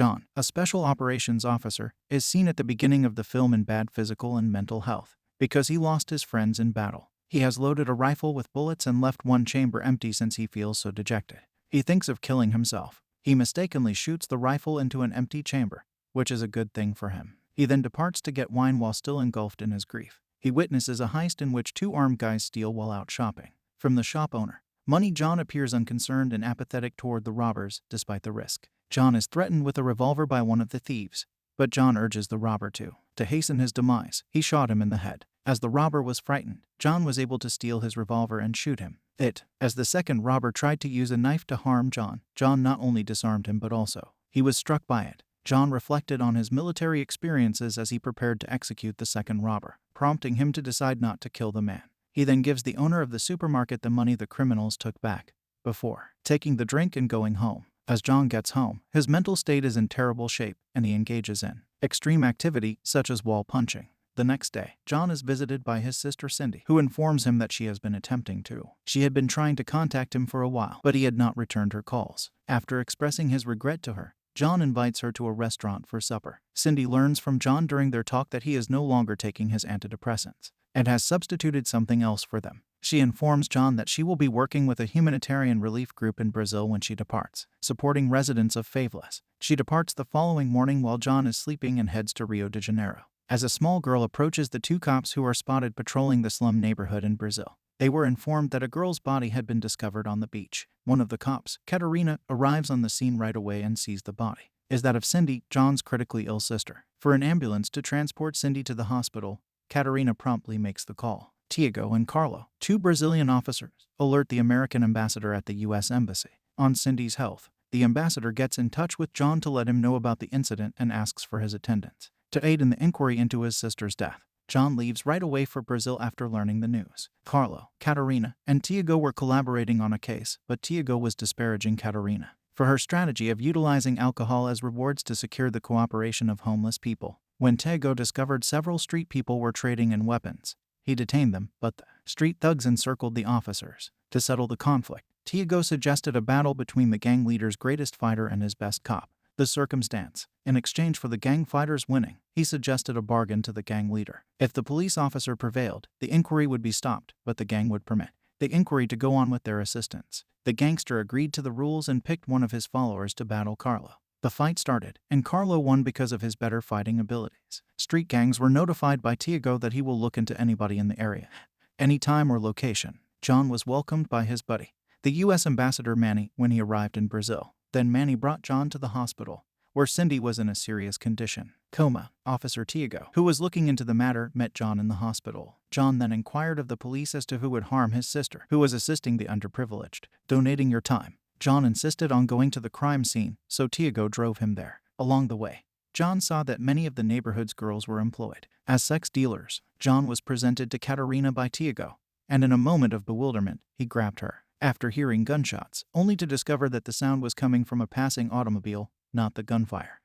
John, a special operations officer, is seen at the beginning of the film in bad physical and mental health because he lost his friends in battle. He has loaded a rifle with bullets and left one chamber empty since he feels so dejected. He thinks of killing himself. He mistakenly shoots the rifle into an empty chamber, which is a good thing for him. He then departs to get wine while still engulfed in his grief. He witnesses a heist in which two armed guys steal while out shopping from the shop owner. Money John appears unconcerned and apathetic toward the robbers despite the risk. John is threatened with a revolver by one of the thieves, but John urges the robber to hasten his demise. He shot him in the head. As the robber was frightened, John was able to steal his revolver and shoot him. As the second robber tried to use a knife to harm John, John not only disarmed him but also he was struck by it. John reflected on his military experiences as he prepared to execute the second robber, prompting him to decide not to kill the man. He then gives the owner of the supermarket the money the criminals took back before taking the drink and going home. As John gets home, his mental state is in terrible shape and he engages in extreme activity such as wall punching. The next day, John is visited by his sister Cindy, who informs him that she has been attempting to. She had been trying to contact him for a while, but he had not returned her calls. After expressing his regret to her, John invites her to a restaurant for supper. Cindy learns from John during their talk that he is no longer taking his antidepressants and has substituted something else for them. She informs John that she will be working with a humanitarian relief group in Brazil when she departs, supporting residents of Favelas. She departs the following morning while John is sleeping and heads to Rio de Janeiro. As a small girl approaches the two cops who are spotted patrolling the slum neighborhood in Brazil, they were informed that a girl's body had been discovered on the beach. One of the cops, Catarina, arrives on the scene right away and sees the body is that of Cindy, John's critically ill sister. For an ambulance to transport Cindy to the hospital, Catarina promptly makes the call. Tiago and Carlo, two Brazilian officers, alert the American ambassador at the U.S. Embassy on Cindy's health. The ambassador gets in touch with John to let him know about the incident and asks for his attendance to aid in the inquiry into his sister's death. John leaves right away for Brazil after learning the news. Carlo, Catarina, and Tiago were collaborating on a case, but Tiago was disparaging Catarina for her strategy of utilizing alcohol as rewards to secure the cooperation of homeless people. When Tiago discovered several street people were trading in weapons, he detained them, but the street thugs encircled the officers. To settle the conflict, Tiago suggested a battle between the gang leader's greatest fighter and his best cop. The circumstance, in exchange for the gang fighters winning, he suggested a bargain to the gang leader. If the police officer prevailed, the inquiry would be stopped, but the gang would permit the inquiry to go on with their assistance. The gangster agreed to the rules and picked one of his followers to battle Carlo. The fight started, and Carlo won because of his better fighting abilities. Street gangs were notified by Tiago that he will look into anybody in the area, any time or location. John was welcomed by his buddy, the U.S. ambassador Manny, when he arrived in Brazil. Then Manny brought John to the hospital, where Cindy was in a serious condition. Coma. Officer Tiago, who was looking into the matter, met John in the hospital. John then inquired of the police as to who would harm his sister, who was assisting the underprivileged. Donating your time. John insisted on going to the crime scene, so Tiago drove him there. Along the way, John saw that many of the neighborhood's girls were employed as sex dealers. John was presented to Catarina by Tiago, and in a moment of bewilderment, he grabbed her. After hearing gunshots, only to discover that the sound was coming from a passing automobile, not the gunfire.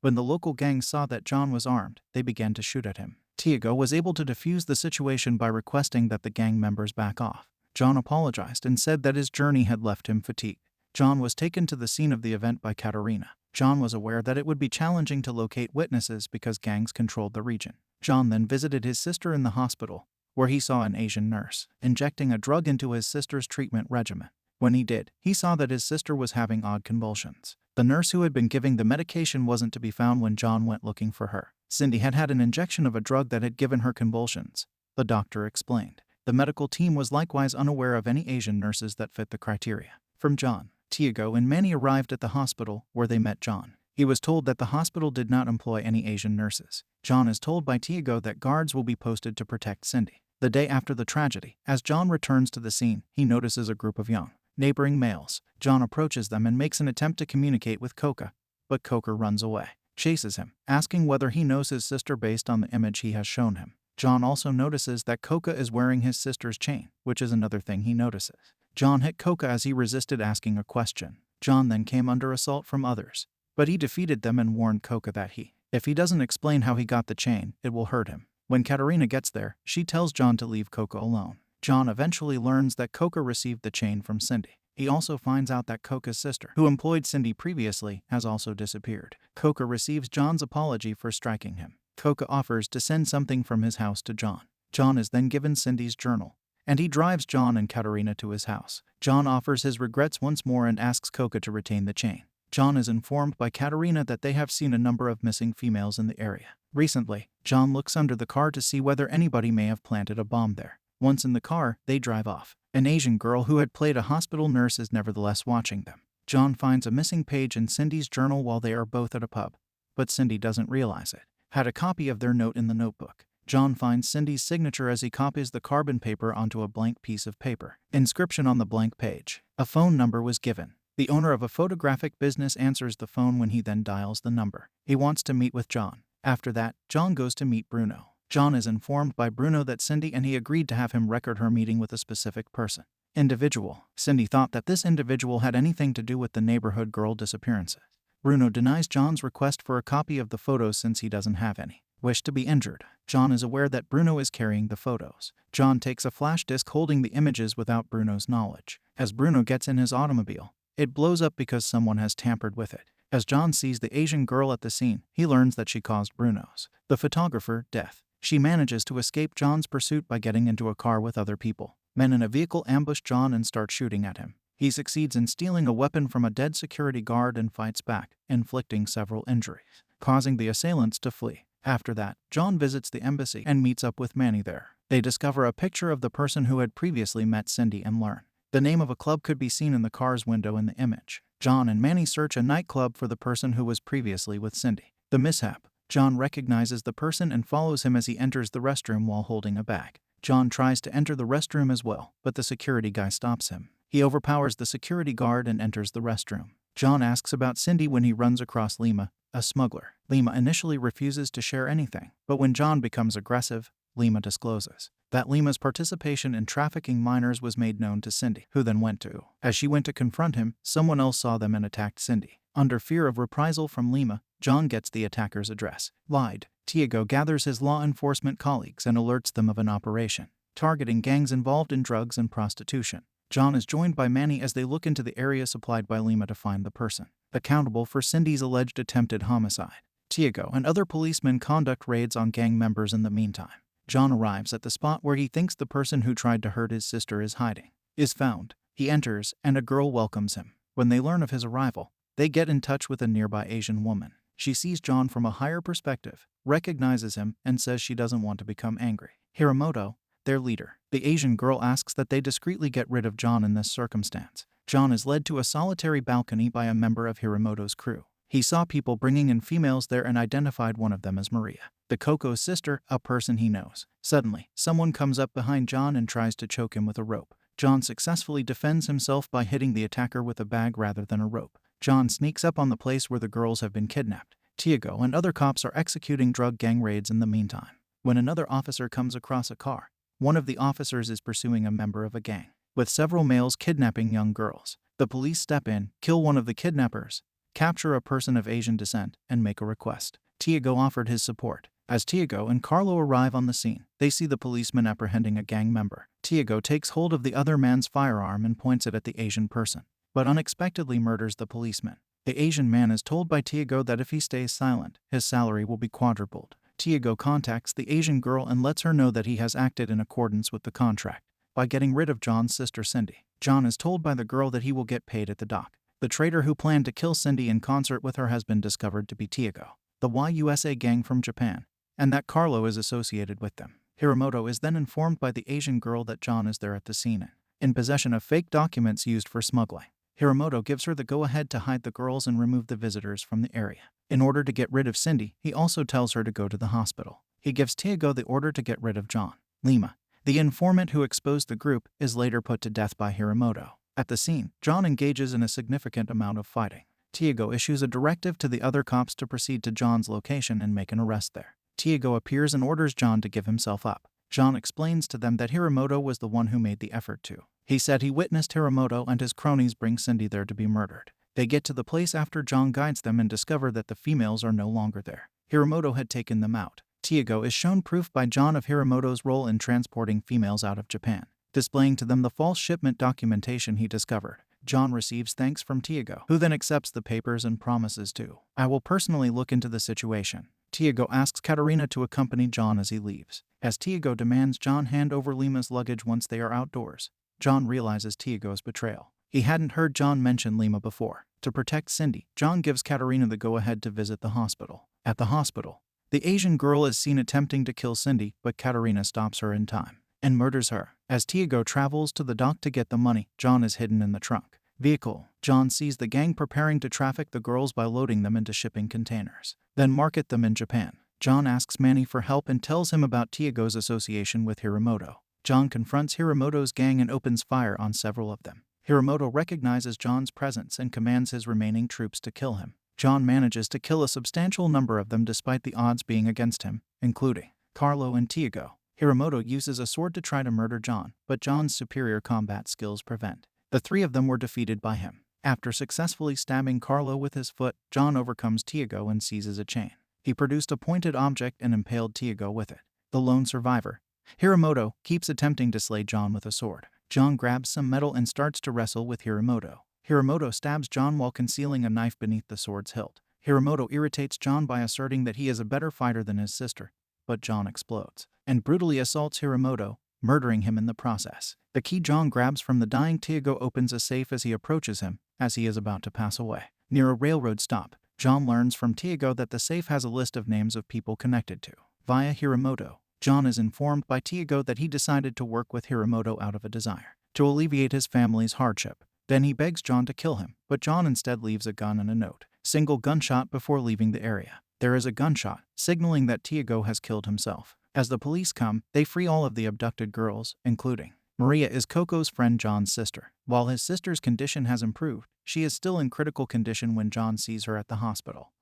When the local gang saw that John was armed, they began to shoot at him. Tiago was able to defuse the situation by requesting that the gang members back off. John apologized and said that his journey had left him fatigued. John was taken to the scene of the event by Catarina. John was aware that it would be challenging to locate witnesses because gangs controlled the region. John then visited his sister in the hospital, where he saw an Asian nurse injecting a drug into his sister's treatment regimen. When he did, he saw that his sister was having odd convulsions. The nurse who had been giving the medication wasn't to be found when John went looking for her. Cindy had had an injection of a drug that had given her convulsions, the doctor explained. The medical team was likewise unaware of any Asian nurses that fit the criteria. From John, Tiago and Manny arrived at the hospital, where they met John. He was told that the hospital did not employ any Asian nurses. John is told by Tiago that guards will be posted to protect Cindy. The day after the tragedy, as John returns to the scene, he notices a group of young, neighboring males. John approaches them and makes an attempt to communicate with Coca, but Coca runs away, chases him, asking whether he knows his sister based on the image he has shown him. John also notices that Coca is wearing his sister's chain, which is another thing he notices. John hit Coca as he resisted asking a question. John then came under assault from others, but he defeated them and warned Coca that if he doesn't explain how he got the chain, it will hurt him. When Catarina gets there, she tells John to leave Coca alone. John eventually learns that Coca received the chain from Cindy. He also finds out that Coca's sister, who employed Cindy previously, has also disappeared. Coca receives John's apology for striking him. Coca offers to send something from his house to John. John is then given Cindy's journal, and he drives John and Katerina to his house. John offers his regrets once more and asks Coca to retain the chain. John is informed by Katerina that they have seen a number of missing females in the area. Recently, John looks under the car to see whether anybody may have planted a bomb there. Once in the car, they drive off. An Asian girl who had played a hospital nurse is nevertheless watching them. John finds a missing page in Cindy's journal while they are both at a pub, but Cindy doesn't realize it. Had a copy of their note in the notebook. John finds Cindy's signature as he copies the carbon paper onto a blank piece of paper. Inscription on the blank page. A phone number was given. The owner of a photographic business answers the phone when he then dials the number. He wants to meet with John. After that, John goes to meet Bruno. John is informed by Bruno that Cindy and he agreed to have him record her meeting with a specific person. Individual. Cindy thought that this individual had anything to do with the neighborhood girl disappearances. Bruno denies John's request for a copy of the photos since he doesn't have any. Wish to be injured. John is aware that Bruno is carrying the photos. John takes a flash disk holding the images without Bruno's knowledge. As Bruno gets in his automobile, it blows up because someone has tampered with it. As John sees the Asian girl at the scene, he learns that she caused Bruno's, the photographer, death. She manages to escape John's pursuit by getting into a car with other people. Men in a vehicle ambush John and start shooting at him. He succeeds in stealing a weapon from a dead security guard and fights back, inflicting several injuries, causing the assailants to flee. After that, John visits the embassy and meets up with Manny there. They discover a picture of the person who had previously met Cindy and learn the name of a club could be seen in the car's window in the image. John and Manny search a nightclub for the person who was previously with Cindy. The mishap. John recognizes the person and follows him as he enters the restroom while holding a bag. John tries to enter the restroom as well, but the security guy stops him. He overpowers the security guard and enters the restroom. John asks about Cindy when he runs across Lima, a smuggler. Lima initially refuses to share anything, but when John becomes aggressive, Lima discloses that Lima's participation in trafficking minors was made known to Cindy, who then went to. As she went to confront him, someone else saw them and attacked Cindy. Under fear of reprisal from Lima, John gets the attacker's address. Lied. Tiago gathers his law enforcement colleagues and alerts them of an operation targeting gangs involved in drugs and prostitution. John is joined by Manny as they look into the area supplied by Lima to find the person accountable for Cindy's alleged attempted homicide. Tiago and other policemen conduct raids on gang members in the meantime. John arrives at the spot where he thinks the person who tried to hurt his sister is hiding. Is found. He enters, and a girl welcomes him. When they learn of his arrival, they get in touch with a nearby Asian woman. She sees John from a higher perspective, recognizes him, and says she doesn't want to become angry. Hiramoto, their leader. The Asian girl asks that they discreetly get rid of John in this circumstance. John is led to a solitary balcony by a member of Hiramoto's crew. He saw people bringing in females there and identified one of them as Maria, the Coco's sister, a person he knows. Suddenly, someone comes up behind John and tries to choke him with a rope. John successfully defends himself by hitting the attacker with a bag rather than a rope. John sneaks up on the place where the girls have been kidnapped. Tiago and other cops are executing drug gang raids in the meantime. When another officer comes across a car, one of the officers is pursuing a member of a gang, with several males kidnapping young girls. The police step in, kill one of the kidnappers, capture a person of Asian descent, and make a request. Tiago offered his support. As Tiago and Carlo arrive on the scene, they see the policeman apprehending a gang member. Tiago takes hold of the other man's firearm and points it at the Asian person, but unexpectedly murders the policeman. The Asian man is told by Tiago that if he stays silent, his salary will be quadrupled. Tiago contacts the Asian girl and lets her know that he has acted in accordance with the contract by getting rid of John's sister Cindy. John is told by the girl that he will get paid at the dock. The traitor who planned to kill Cindy in concert with her has been discovered to be Tiago, the YUSA gang from Japan, and that Carlo is associated with them. Hiramoto is then informed by the Asian girl that John is there at the scene in possession of fake documents used for smuggling. Hiramoto gives her the go-ahead to hide the girls and remove the visitors from the area. In order to get rid of Cindy, he also tells her to go to the hospital. He gives Tiago the order to get rid of John. Lima, the informant who exposed the group, is later put to death by Hiramoto. At the scene, John engages in a significant amount of fighting. Tiago issues a directive to the other cops to proceed to John's location and make an arrest there. Tiago appears and orders John to give himself up. John explains to them that Hiramoto was the one who made the effort to. He said he witnessed Hiramoto and his cronies bring Cindy there to be murdered. They get to the place after John guides them and discover that the females are no longer there. Hiramoto had taken them out. Tiago is shown proof by John of Hiramoto's role in transporting females out of Japan, displaying to them the false shipment documentation he discovered. John receives thanks from Tiago, who then accepts the papers and promises to, "I will personally look into the situation." Tiago asks Katerina to accompany John as he leaves. As Tiago demands John hand over Lima's luggage once they are outdoors, John realizes Tiago's betrayal. He hadn't heard John mention Lima before. To protect Cindy, John gives Katerina the go-ahead to visit the hospital. At the hospital, the Asian girl is seen attempting to kill Cindy, but Katerina stops her in time and murders her. As Tiago travels to the dock to get the money, John is hidden in the trunk vehicle. John sees the gang preparing to traffic the girls by loading them into shipping containers, then market them in Japan. John asks Manny for help and tells him about Tiago's association with Hiramoto. John confronts Hiramoto's gang and opens fire on several of them. Hiramoto recognizes John's presence and commands his remaining troops to kill him. John manages to kill a substantial number of them despite the odds being against him, including Carlo and Tiago. Hiramoto uses a sword to try to murder John, but John's superior combat skills prevent. The three of them were defeated by him. After successfully stabbing Carlo with his foot, John overcomes Tiago and seizes a chain. He produced a pointed object and impaled Tiago with it. The lone survivor, Hiramoto, keeps attempting to slay John with a sword. John grabs some metal and starts to wrestle with Hiramoto. Hiramoto stabs John while concealing a knife beneath the sword's hilt. Hiramoto irritates John by asserting that he is a better fighter than his sister, but John explodes and brutally assaults Hiramoto, murdering him in the process. The key John grabs from the dying Tiago opens a safe as he approaches him, as he is about to pass away. Near a railroad stop, John learns from Tiago that the safe has a list of names of people connected to. Via Hiramoto, John is informed by Tiago that he decided to work with Hiramoto out of a desire to alleviate his family's hardship. Then he begs John to kill him, but John instead leaves a gun and a note. Single gunshot before leaving the area. There is a gunshot, signaling that Tiago has killed himself. As the police come, they free all of the abducted girls, including Maria is Coco's friend John's sister. While his sister's condition has improved, she is still in critical condition when John sees her at the hospital.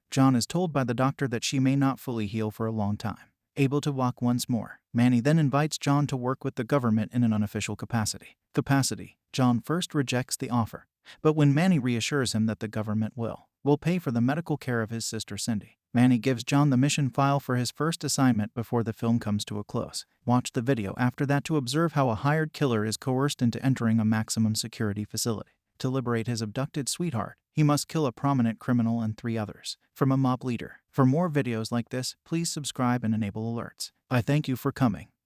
John is told by the doctor that she may not fully heal for a long time. Able to walk once more, Manny then invites John to work with the government in an unofficial capacity. John first rejects the offer, but when Manny reassures him that the government will pay for the medical care of his sister Cindy, Manny gives John the mission file for his first assignment before the film comes to a close. Watch the video after that to observe how a hired killer is coerced into entering a maximum security facility. To liberate his abducted sweetheart, he must kill a prominent criminal and 3 others from a mob leader. For more videos like this, please subscribe and enable alerts. I thank you for coming.